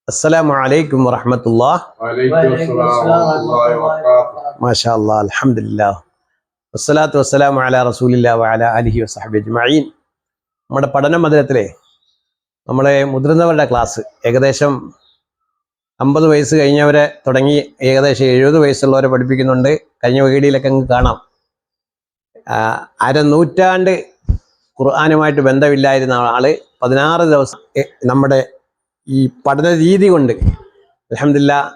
السلام عليكم ورحمة الله. وعليكم السلام ورحمة الله وبركاته. ما شاء الله الحمد لله والصلاة والسلام على رسول الله وعلى آله وصحبه أجمعين. നമ്മുടെ പഠന മന്ദിരത്തിലെ നമ്മളെ മുതിർന്നവരുടെ ക്ലാസ് ഏകദേശം 50 വയസ്സ് കഴിഞ്ഞവരെ തുടങ്ങി ഏകദേശം 70 വയസ്സുള്ളവരെ പഠിപ്പിക്കുന്നുണ്ട്. കഴിഞ്ഞ വീഡിയോയിലൊക്കെ അങ്ങ് കാണാം. അരനൂറ്റാണ്ട് ഖുർആനുമായിട്ട് ബന്ധമില്ലായിരുന്ന ആള് 16 ദിവസം നമ്മുടെ ഈ പഠന രീതി കൊണ്ട് അൽഹംദുലില്ലാഹ്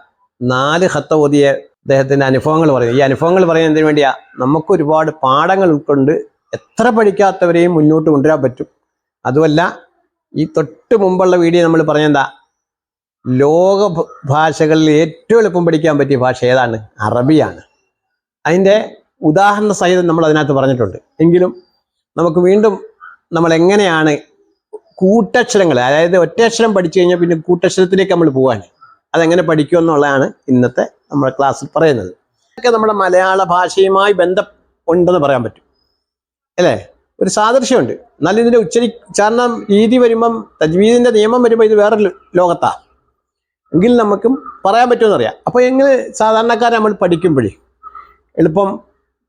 4 ഖത്ത് ഓതിയ അദ്ദേഹത്തിൻ്റെ അനുഭവങ്ങൾ പറയും. ഈ അനുഭവങ്ങൾ പറയുന്നതിന് വേണ്ടിയാ നമുക്ക് ഒരുപാട് പാഠങ്ങൾ ഉൾക്കൊണ്ട് എത്ര പഠിക്കാത്തവരെയും മുന്നോട്ട് കൊണ്ടുവരാൻ പറ്റും. അതുമല്ല, ഈ തൊട്ട് മുമ്പുള്ള വീഡിയോ നമ്മൾ പറഞ്ഞെന്താ, ലോക ഭാഷകളിൽ ഏറ്റവും എളുപ്പം പഠിക്കാൻ പറ്റിയ ഭാഷ ഏതാണ്? അറബിയാണ്. അതിൻ്റെ ഉദാഹരണ സഹിതം നമ്മൾ അതിനകത്ത് പറഞ്ഞിട്ടുണ്ട്. എങ്കിലും നമുക്ക് വീണ്ടും നമ്മൾ എങ്ങനെയാണ് കൂട്ടക്ഷരങ്ങൾ, അതായത് ഒറ്റയക്ഷരം പഠിച്ചു കഴിഞ്ഞാൽ പിന്നെ കൂട്ടക്ഷരത്തിലേക്ക് നമ്മൾ പോവാണ്, അതെങ്ങനെ പഠിക്കുമെന്നുള്ളതാണ് ഇന്നത്തെ നമ്മുടെ ക്ലാസ്സിൽ പറയുന്നത്. ഇതൊക്കെ നമ്മുടെ മലയാള ഭാഷയുമായി ബന്ധം ഉണ്ടെന്ന് പറയാൻ പറ്റും അല്ലേ? ഒരു സാദൃശ്യമുണ്ട്. എന്നാലും ഇതിൻ്റെ ഉച്ചാരണം രീതി വരുമ്പം, തജ്വീദിൻ്റെ നിയമം വരുമ്പോൾ ഇത് വേറൊരു ലോകത്താണ്. എങ്കിൽ നമുക്കും പറയാൻ പറ്റുമെന്നറിയാം. അപ്പോൾ എങ്ങനെ സാധാരണക്കാരെ നമ്മൾ പഠിക്കുമ്പോഴേ എളുപ്പം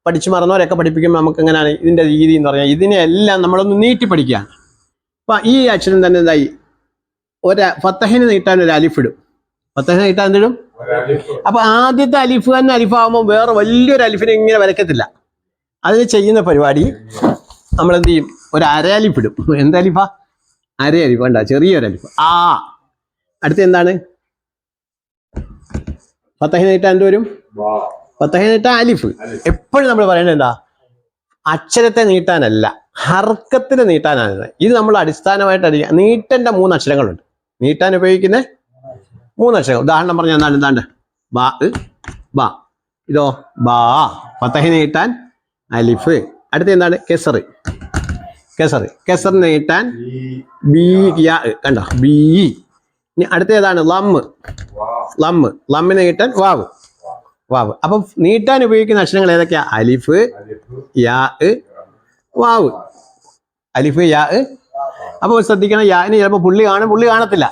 പഠിച്ചു മറന്നവരൊക്കെ പഠിപ്പിക്കുമ്പോൾ നമുക്ക് എങ്ങനെയാണ് ഇതിൻ്റെ രീതി എന്ന് പറഞ്ഞാൽ, ഇതിനെല്ലാം നമ്മളൊന്ന് നീട്ടി പഠിക്കുകയാണ്. അപ്പം ഈ അക്ഷരം തന്നെ എന്തായി, ഫത്തഹിന് നീട്ടാൻ ഒരു അലിഫിടും. ഫത്തഹിന് നീട്ടാൻ എന്തിടും? അപ്പം ആദ്യത്തെ അലിഫ് തന്നെ അലിഫാകുമ്പോൾ വേറെ വലിയൊരു അലിഫിനെ ഇങ്ങനെ വരയ്ക്കത്തില്ല. അതിന് ചെയ്യുന്ന പരിപാടി നമ്മൾ എന്ത് ചെയ്യും, ഒരു അരയലിഫിടും. എന്തലിഫാ? അരയലിഫ്. വേണ്ട, ചെറിയൊരു അലിഫ്. ആ അടുത്ത് എന്താണ്? ഫത്തഹിന് നീട്ടാൻ എന്ത് വരും? ഫത്തഹിന് നീട്ടാൻ അലിഫ്. എപ്പോഴും നമ്മൾ പറയേണ്ടത് എന്താ, അക്ഷരത്തെ നീട്ടാനല്ല, ഹർക്കത്തിന് നീട്ടാനാണ്. ഇത് നമ്മൾ അടിസ്ഥാനമായിട്ട് അറിയാം. നീട്ടേണ്ട 3 അക്ഷരങ്ങളുണ്ട്. നീട്ടാൻ ഉപയോഗിക്കുന്ന 3 അക്ഷരങ്ങൾ. ഉദാഹരണം പറഞ്ഞാൽ എന്താണ്? എന്താണ്ട് ബാ, ബാ. ഇതോ ബാ. ഫത്തഹിന് നീട്ടാൻ അലിഫ്. അടുത്ത എന്താണ്? കെസറ്. കെസറ്. കെസറിന് നീട്ടാൻ ബി, യാ. കണ്ടോ? ബി. ഇനി അടുത്ത ഏതാണ്? ലമ്മ്. ലമ്മ്. ലമ്മിന് നീട്ടാൻ വാവ്. വാവ്. അപ്പം നീട്ടാൻ ഉപയോഗിക്കുന്ന അക്ഷരങ്ങൾ ഏതൊക്കെയാ? അലിഫ്, യാ, വാവ്. അലിഫ്, യാ. അപ്പോൾ ശ്രദ്ധിക്കണം, യാന് ചിലപ്പോൾ പുള്ളി കാണും, പുള്ളി കാണത്തില്ല.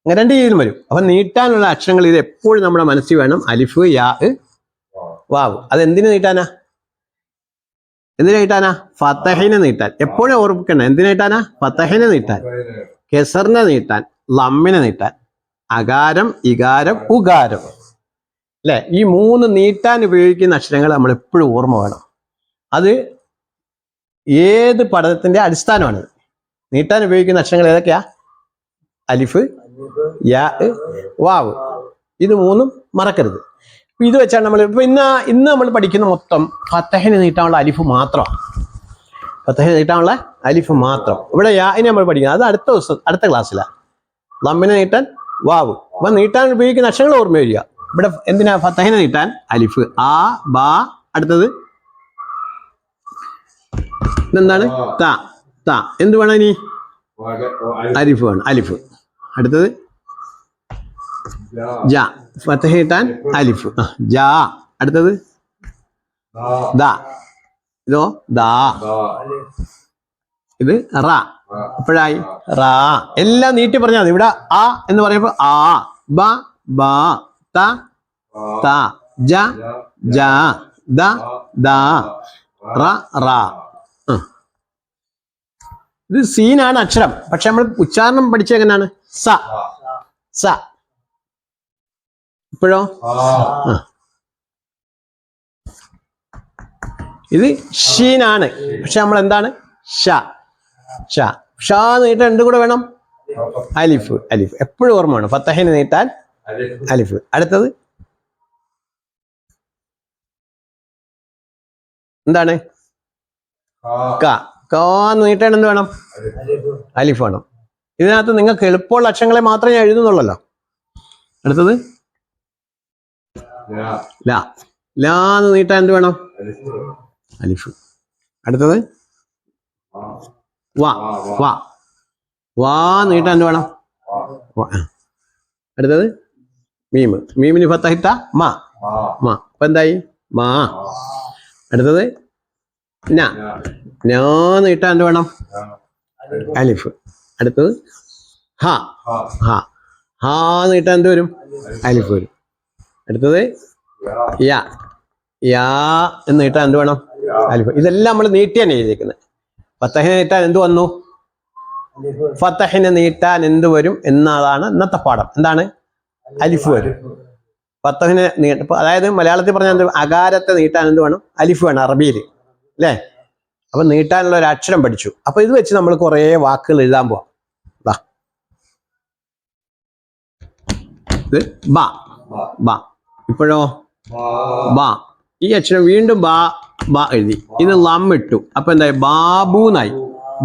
അങ്ങനെ 2 രീതിയിലും വരും. അപ്പം നീട്ടാനുള്ള അക്ഷരങ്ങൾ ഇത് എപ്പോഴും നമ്മുടെ മനസ്സിൽ വേണം. അലിഫ്, യാ, വാവ്. അതെന്തിനു നീട്ടാനാ? എന്തിനു നീട്ടാനാ? ഫത്തഹിനെ നീട്ടാൻ. എപ്പോഴും ഓർമ്മിക്കണം. എന്തിനു നീട്ടാനാ? ഫത്തഹിനെ നീട്ടാൻ, കെസറിനെ നീട്ടാൻ, ലമ്മിനെ നീട്ടാൻ. അകാരം, ഇകാരം, ഉകാരം അല്ലേ? ഈ 3 നീട്ടാൻ ഉപയോഗിക്കുന്ന അക്ഷരങ്ങൾ നമ്മൾ എപ്പോഴും ഓർമ്മ വേണം. അത് ഏത് പഠനത്തിന്റെ അടിസ്ഥാനമാണ്. നീട്ടാൻ ഉപയോഗിക്കുന്ന അക്ഷരങ്ങൾ ഏതൊക്കെയാ? അലിഫ്, യാ, വാവ്. ഇത് 3 മറക്കരുത്. ഇത് വെച്ചാണ് നമ്മൾ ഇപ്പൊ ഇന്ന് നമ്മൾ പഠിക്കുന്ന മൊത്തം ഫത്തഹിന് നീട്ടാനുള്ള അലിഫ് മാത്രമാണ്. ഫത്തഹിന് നീട്ടാനുള്ള അലിഫ് മാത്രം. ഇവിടെ യാഇനെ നമ്മൾ പഠിക്കുന്നത് അത് അടുത്ത ദിവസം, അടുത്ത ക്ലാസ്സിലാണ്. ലമ്മിനെ നീട്ടാൻ വാവ്. അപ്പൊ നീട്ടാൻ ഉപയോഗിക്കുന്ന അക്ഷരങ്ങൾ ഓർമ്മ വരിക. ഇവിടെ എന്തിനാ? ഫത്തഹിനെ നീട്ടാൻ അലിഫ്, ആ, ബാ. അടുത്തത് ഇതെന്താണ്? ത. ത. എന്ത് വേണം ഇനി? അലിഫ് വേണം. അലിഫ്. അടുത്തത് ജ. ഫത്തഹ നീട്ടാൻ അലിഫ്, ജ. അടുത്തത് ദ. ഇതോ ദാ. ഇത് റ. അപ്പോഴായി റാ. എല്ലാം നീട്ടി പറഞ്ഞാൽ മതി. ഇവിടെ ആ എന്ന് പറയുമ്പോൾ ആ, ബ, ബ, ത, ത, ജ, ജ, ദ, ദ, റ, റ. ഇത് സീനാണ് അക്ഷരം. പക്ഷെ നമ്മൾ ഉച്ചാരണം പഠിച്ച എങ്ങനെയാണ്? സ. സ. ഇപ്പോഴോ? ഇത് ഷീനാണ്. പക്ഷെ നമ്മൾ എന്താണ്? ഷ. ഷ. ഷ നീട്ടാൻ എന്ത് കൂടെ വേണം? അലിഫ്. അലിഫ് എപ്പോഴും ഓർമ്മ വേണം. ഫത്തഹിന് നീട്ടാൻ അലിഫ്. അടുത്തത് എന്താണ്? ക. ക നീട്ടാൻ എന്ത് വേണം? അലിഫ് വേണം. ഇതിനകത്ത് നിങ്ങൾക്ക് എളുപ്പമുള്ള അക്ഷരങ്ങളെ മാത്രമേ ഞാൻ എഴുതുന്നുള്ളല്ലോ. അടുത്തത് ല. ലാ നീട്ടാൻ എന്ത് വേണം? അലിഫ്. അടുത്തത് വാ. വാ. വാ നീട്ടാൻ എന്ത് വേണം? അടുത്തത് മീമ്. മീമിന് ഫത്തഹിട്ട മാ. മാ. അപ്പൊ എന്തായി? മാ. അടുത്തത് ന. നാ നീട്ടാൻ എന്ത് വേണം? അലിഫ്. അടുത്തത് ഹ. ഹ. ഹാ നീട്ടാൻ എന്ത് വരും? അലിഫ് വരും. അടുത്തത് യാ. യാ എന്ന് നീട്ടാൻ എന്ത് വേണം? അലിഫ്. ഇതെല്ലാം നമ്മൾ നീട്ടി തന്നെ എഴുതിയിരിക്കുന്നത്. ഫത്തഹിനെ നീട്ടാൻ എന്ത് വന്നു? ഫത്തഹിനെ നീട്ടാൻ എന്ത് വരും എന്നതാണ് ഇന്നത്തെ പാഠം. എന്താണ്? അലിഫ് വരും. ഫത്തഹിനെ അതായത് മലയാളത്തിൽ പറഞ്ഞാൽ എന്ത്? അകാരത്തെ നീട്ടാൻ എന്ത് വേണം? അലിഫ് വേണം അറബിയിൽ, അല്ലേ? അപ്പൊ നീട്ടാനുള്ള ഒരു അക്ഷരം പഠിച്ചു. അപ്പൊ ഇത് വെച്ച് നമ്മൾ കുറേ വാക്കുകൾ എഴുതാൻ പോവാം. ഇത് ബ. ബ. ഇപ്പോഴോ ബ. ഈ അക്ഷരം വീണ്ടും ബ ബ എഴുതി. ഇത് ലം ഇട്ടു. അപ്പൊ എന്തായി? ബാബു എന്നായി.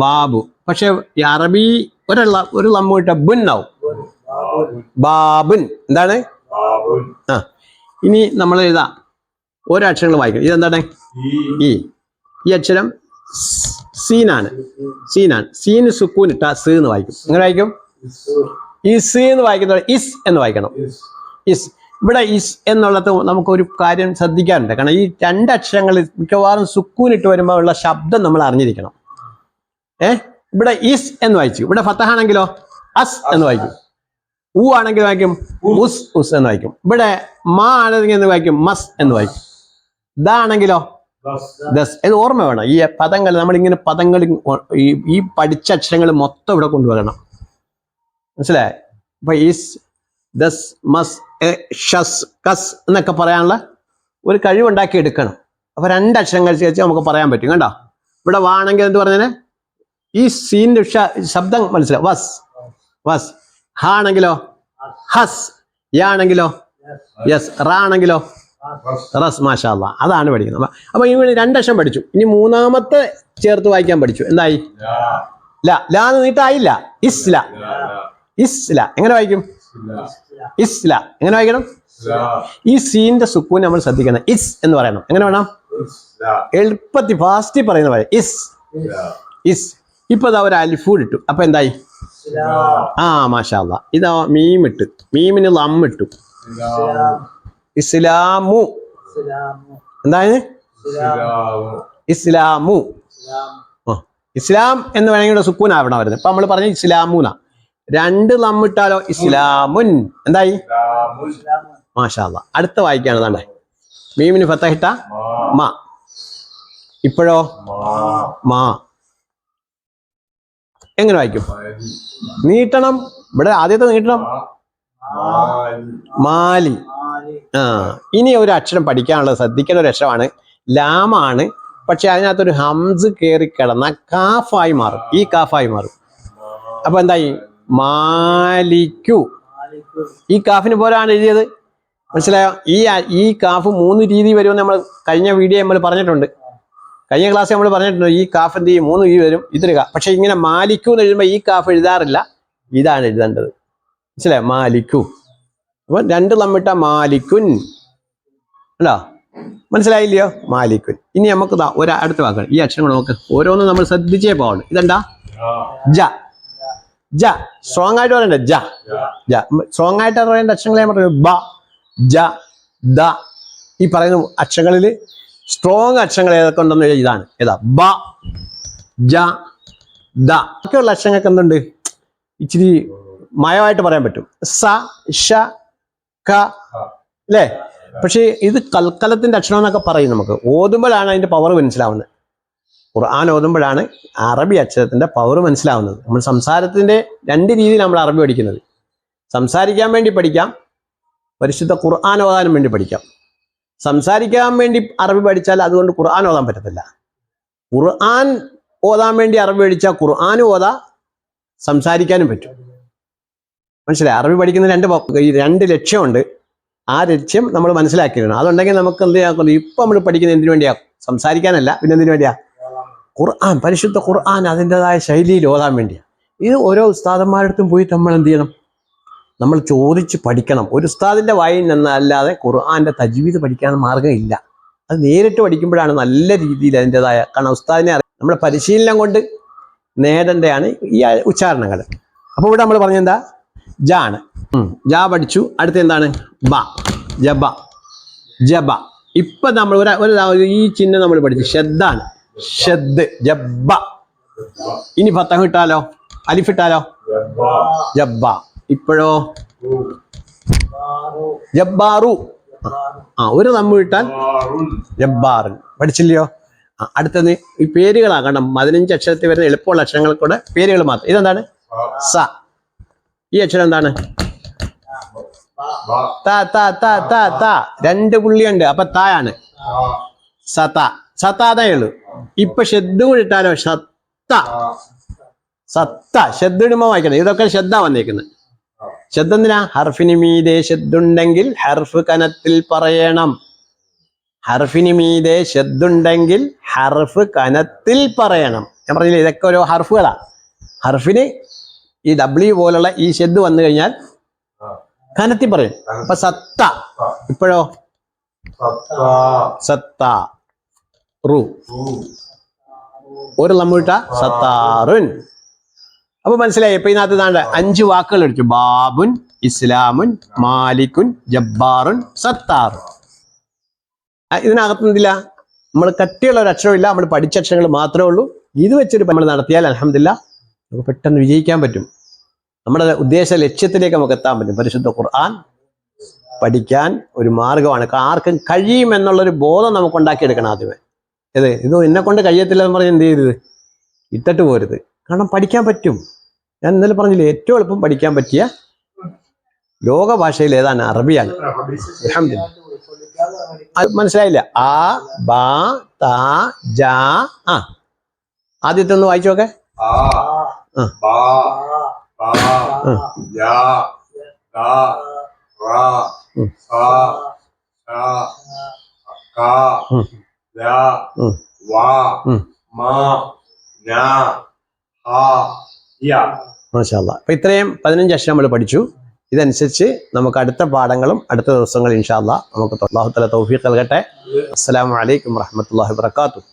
ബാബു. പക്ഷെ ഈ അറബി ഒരു ലം ഇട്ട ബുന്നാവും. ബാബുൻ. എന്താണ്? ആ. ഇനി നമ്മൾ എഴുതാം ഒരക്ഷരങ്ങൾ വായിക്കണം. ഇതെന്താണ്? ഈ അക്ഷരം സീനാണ്. സീനാണ്. സീന് സുക്കൂൻ ഇട്ട സ് എന്ന് വായിക്കും. എങ്ങനെ വായിക്കും? ഈ സ് എന്ന് വായിക്കുന്നത് ഇസ് എന്ന് വായിക്കണം. ഇസ്. ഇവിടെ ഇസ് എന്നുള്ളത് നമുക്കൊരു കാര്യം ശ്രദ്ധിക്കാറുണ്ട്. കാരണം ഈ രണ്ടക്ഷരങ്ങൾ മിക്കവാറും സുക്കൂൻ ഇട്ട് വരുമ്പോൾ ഉള്ള ശബ്ദം നമ്മൾ അറിഞ്ഞിരിക്കണം. ഇവിടെ ഇസ് എന്ന് വായിച്ചു. ഇവിടെ ഫത്തഹാണെങ്കിലോ അസ് എന്ന് വായിക്കും. ഊ ആണെങ്കിൽ വായിക്കും ഉസ് ഉസ് എന്ന് വായിക്കും. ഇവിടെ മാ ആണെങ്കിൽ എന്ന് വായിക്കും മസ് എന്ന് വായിക്കും. ഇതാണെങ്കിലോ ദസ്. ഇത് ഓർമ്മ വേണം. ഈ പദങ്ങൾ നമ്മളിങ്ങനെ പദങ്ങൾ ഈ പഠിച്ച അക്ഷരങ്ങൾ മൊത്തം ഇവിടെ കൊണ്ടുവരണം. മനസ്സിലായി? അപ്പൊ ഈസ് ദസ് മസ് ഷസ് കസ് എന്നൊക്കെ പറയാനുള്ള ഒരു കഴിവുണ്ടാക്കി എടുക്കണം. അപ്പൊ രണ്ടക്ഷരങ്ങൾ ചേർച്ച് നമുക്ക് പറയാൻ പറ്റും. കണ്ടോ? ഇവിടെ വാണെങ്കിൽ എന്ത് പറഞ്ഞേ? ഈ സീൻ്റെ ശബ്ദം മനസ്സിലാവും. വസ് വസ്. ഹ ആണെങ്കിലോ ഹസ്. യാ ആണെങ്കിലോ യസ്. റ ആണെങ്കിലോ റസ്. മാഷാ അല്ലാ. അതാണ് പഠിക്കുന്നത്. അപ്പൊ ഇവന് രണ്ടക്ഷരം പഠിച്ചു. ഇനി മൂന്നാമത്തെ ചേർത്ത് വായിക്കാൻ പഠിച്ചു. എന്തായി? ല. ല എന്ന് നീട്ടായില്ല. ഇസ്ല. ഇസ്ല. എങ്ങനെ വായിക്കും? ഇസ്ല. എങ്ങനെ വായിക്കണം? ഈ സീന്റെ സുക്കൂൻ നമ്മൾ ശ്രദ്ധിക്കണം. ഇസ് എന്ന് പറയണം. എങ്ങനെ വേണം? എളുപ്പത്തിൽ ഫാസ്റ്റ് പറയുന്ന പോലെ ഇസ് ഇസ്. ഇപ്പൊ ഇതാ ഒരു അലിഫൂഡ് ഇട്ടു. അപ്പൊ എന്തായി? ആ മാഷാ അല്ലാ. ഇതാ മീം ഇട്ടു. മീമിന് ലം ഇട്ടു. ഇസ്ലാമു. എന്താണ്? ഇസ്ലാമു. ഇസ്ലാം എന്ന് വേണമെങ്കിൽ സുക്കൂൻ ആവണം വരുന്നത്. ഇപ്പൊ നമ്മൾ പറഞ്ഞ ഇസ്ലാമൂന. രണ്ട് ലം ഇട്ടാലോ? ഇസ്ലാമുൻ. എന്തായി? മാഷാ അല്ലാ. അടുത്ത വായിക്കാണ്. അതാണ്ടേ മീമിന് ഫത്തഹിട്ട മാ. ഇപ്പോഴോ മാ. എങ്ങനെ വായിക്കും? നീട്ടണം. ഇവിടെ ആദ്യത്തെ നീട്ടണം. മാലി. ആ. ഇനി ഒരു അക്ഷരം പഠിക്കാനുള്ളത് ശ്രദ്ധിക്കേണ്ട ഒരു അക്ഷരമാണ് ലാമാണ്. പക്ഷെ അതിനകത്തൊരു ഹംസ് കയറി കിടന്ന കാഫായി മാറും. ഈ കാഫായി മാറും. അപ്പൊ എന്തായി? മാലിക്കു. ഈ കാഫിന് പോലാണ് എഴുതിയത്. മനസ്സിലായോ? ഈ കാഫ് 3 രീതി വരുമെന്ന് നമ്മൾ കഴിഞ്ഞ വീഡിയോ നമ്മൾ പറഞ്ഞിട്ടുണ്ട്. കഴിഞ്ഞ ക്ലാസ് നമ്മൾ പറഞ്ഞിട്ടുണ്ട്. ഈ കാഫ് എന്ത് ചെയ്യും? 3 രീതി വരും. ഇതൊരു പക്ഷെ ഇങ്ങനെ മാലിക്കു എന്ന് എഴുതുമ്പോൾ ഈ കാഫ് എഴുതാറില്ല. ഇതാണ് എഴുതേണ്ടത്. മനസ്സിലായോ? മാലിക്കു. അപ്പൊ 2 ലമ്മിട്ട മാലിക്കുൻ. അല്ലോ? മനസ്സിലായില്ലയോ? മാലിക്കുൻ. ഇനി നമുക്ക് അടുത്ത വാക്കാണ്. ഈ അക്ഷരങ്ങൾ നോക്ക്. ഓരോന്നും നമ്മൾ ശ്രദ്ധിച്ചേ പോകണം. ഇതെന്താ? ജ. ജ. സ്ട്രോങ് ആയിട്ട് പറയണ്ട. ജ. ജ. സ്ട്രോങ് ആയിട്ട് പറയേണ്ട അക്ഷരങ്ങളെ പറയും. ബ, ജ, ദ. ഈ പറയുന്ന അക്ഷരങ്ങളിൽ സ്ട്രോങ് അക്ഷരങ്ങൾ ഏതൊക്കെ ഉണ്ടെന്ന് ഇതാണ്. ഏതാ? ബ, ജ, ദ. ഒക്കെയുള്ള അക്ഷരങ്ങൾക്ക് എന്തുണ്ട്? ഇച്ചിരി മയമായിട്ട് പറയാൻ പറ്റും. സ, ഷ, ക, അല്ലേ? പക്ഷേ ഇത് കൽക്കലത്തിന്റെ അക്ഷരം എന്നൊക്കെ പറയും. നമുക്ക് ഓതുമ്പോഴാണ് അതിന്റെ പവർ മനസ്സിലാവുന്നത്. ഖുർആൻ ഓതുമ്പോഴാണ് അറബി അക്ഷരത്തിന്റെ പവർ മനസ്സിലാവുന്നത്. നമ്മൾ സംസാരത്തിന്റെ 2 രീതിയിൽ നമ്മൾ അറബി പഠിക്കുന്നത്. സംസാരിക്കാൻ വേണ്ടി പഠിക്കാം, പരിശുദ്ധ ഖുർആൻ ഓതാനും വേണ്ടി പഠിക്കാം. സംസാരിക്കാൻ വേണ്ടി അറബി പഠിച്ചാൽ അതുകൊണ്ട് ഖുർആൻ ഓതാൻ പറ്റത്തില്ല. ഖുർആൻ ഓതാൻ വേണ്ടി അറബി പഠിച്ചാൽ ഖുർആനും ഓതാ, സംസാരിക്കാനും പറ്റും. മനസ്സിലായി? അറബി പഠിക്കുന്ന 2 ലക്ഷ്യമുണ്ട്. ആ ലക്ഷ്യം നമ്മൾ മനസ്സിലാക്കിയിരുന്നു. അതുണ്ടെങ്കിൽ നമുക്ക് എന്ത് ചെയ്യാം? ഇപ്പം നമ്മൾ പഠിക്കുന്നത് എന്തിനു വേണ്ടിയാ? സംസാരിക്കാനല്ല. പിന്നെ എന്തിനു വേണ്ടിയാ? ഖുർആൻ, പരിശുദ്ധ ഖുർആൻ അതിൻ്റെതായ ശൈലിയിൽ ഓതാൻ വേണ്ടിയാണ്. ഇത് ഓരോ ഉസ്താദന്മാരടുത്തും പോയിട്ട് നമ്മൾ എന്ത് ചെയ്യണം? നമ്മൾ ചോദിച്ച് പഠിക്കണം. ഒരു ഉസ്താദിന്റെ വായിൽ നിന്നല്ലാതെ ഖുർആന്റെ തജ്വീദ് പഠിക്കാൻ മാർഗ്ഗമില്ല. അത് നേരിട്ട് പഠിക്കുമ്പോഴാണ് നല്ല രീതിയിൽ അതിൻ്റെതായ, കാരണം ഉസ്താദിനെ നമ്മുടെ പരിശീലനം കൊണ്ട് നേടേണ്ടതാണ് ഈ ഉച്ചാരണങ്ങൾ. അപ്പോൾ ഇവിടെ നമ്മൾ പറഞ്ഞെന്താ? ജ ആണ്. ജ പഠിച്ചു. അടുത്ത എന്താണ്? ബ. ജബ. ജബ. ഇപ്പൊ നമ്മൾ ഈ ചിഹ്നം നമ്മൾ പഠിച്ചു. ഷദ്ദാണ്. ഷദ്. ജബ്ബ. ഇനി ഫത്തഹ് ഇട്ടാലോ? അലിഫ് ഇട്ടാലോ? ജബ്ബ. ഇപ്പോഴോ ജബ്ബാറു. ഒരു നമ്മ ഇട്ടാൽ ജബ്ബാറൻ. പഠിച്ചില്ലയോ? അടുത്തത് ഈ പേരുകളാകണം. 15 അക്ഷരത്തിൽ വരുന്ന എളുപ്പമുള്ള അക്ഷരങ്ങൾ കൂടെ പേരുകൾ മാത്രം. ഇതെന്താണ്? സ. ഈ അക്ഷരം എന്താണ്? ത ത ത ത ത. 2 പുള്ളിയുണ്ട്, അപ്പൊ തായാണ്. സത. സതാതേ ഉള്ളൂ. ഇപ്പൊ ഷെദ് കൂടി ഇട്ടാലോ? സത്ത. സത്ത. ഷെദ് ഇടുമ്പോ വായിക്കണം. ഇതൊക്കെ ഷെദ്ദാ വന്നേക്കുന്നത്. ഷെദ് എന്തിനാ? ഹർഫിന് മീതെ ഷെദ്ദുണ്ടെങ്കിൽ ഹർഫ് കനത്തിൽ പറയണം. ഹർഫിന് മീതെ ഷെദ്ദുണ്ടെങ്കിൽ ഹർഫ് കനത്തിൽ പറയണം. ഞാൻ പറഞ്ഞില്ലേ, ഇതൊക്കെ ഓരോ ഹർഫുകളാ. ഹർഫിന് ഈ W പോലുള്ള ഈ ഷെദ് വന്നു കഴിഞ്ഞാൽ കനത്തി പറയും. അപ്പൊ സത്ത. ഇപ്പോഴോ? സത്ത. റു. ഒരു നമ്മിട്ട സത്താറുൻ. അപ്പൊ മനസ്സിലായി. ഇപ്പൊ ഇതിനകത്ത് താണ്ട 5 വാക്കുകൾ എടുത്തു. ബാബുൻ, ഇസ്ലാമുൻ, മാലിക്കുൻ, ജബ്ബാറുൻ, സത്താറുൻ. ഇതിനകത്ത് എന്തില്ല? നമ്മൾ കട്ടിയുള്ള ഒരു അക്ഷരമില്ല. നമ്മൾ പഠിച്ച അക്ഷരങ്ങൾ മാത്രമേ ഉള്ളൂ. ഇത് വെച്ചൊരു നമ്മൾ നടത്തിയാൽ അൽഹംദുലില്ലാ നമുക്ക് പെട്ടെന്ന് വിജയിക്കാൻ പറ്റും. നമ്മുടെ ഉദ്ദേശ ലക്ഷ്യത്തിലേക്ക് നമുക്ക് എത്താൻ പറ്റും. പരിശുദ്ധ ഖുർആൻ പഠിക്കാൻ ഒരു മാർഗമാണ്. ആർക്കും കഴിയുമെന്നുള്ളൊരു ബോധം നമുക്ക് ഉണ്ടാക്കിയെടുക്കണം ആദ്യമേ. ഇത് എന്നെ കൊണ്ട് കഴിയത്തില്ല എന്ന് പറഞ്ഞ് എന്ത് ചെയ്തത്? ഇട്ടിട്ട് പോരുത്. കാരണം പഠിക്കാൻ പറ്റും. ഞാൻ ഇന്നലെ പറഞ്ഞില്ലേ, ഏറ്റവും എളുപ്പം പഠിക്കാൻ പറ്റിയ ലോക ഭാഷയിൽ ഏതാണ്? അറബിയാണ്. അൽഹംദുലില്ലാ. അത് മനസ്സിലായില്ല? ആ, ബ, ത, ജ. ആദ്യത്തെ ഒന്ന് വായിച്ചു നോക്കെ. മാഷാ അല്ലാഹ്. അപ്പൊ ഇത്രയും 15 അക്ഷരം നമ്മൾ പഠിച്ചു. ഇതനുസരിച്ച് നമുക്ക് അടുത്ത പാഠങ്ങളും അടുത്ത ദിവസങ്ങളിൽ ഇൻഷാ അല്ലാഹ് നമുക്ക് അല്ലാഹു തആല തൗഫീഖ് നൽകട്ടെ. അസ്സലാമു അലൈക്കും വറഹ്മത്തുള്ളാഹി വബറകാതുഹു.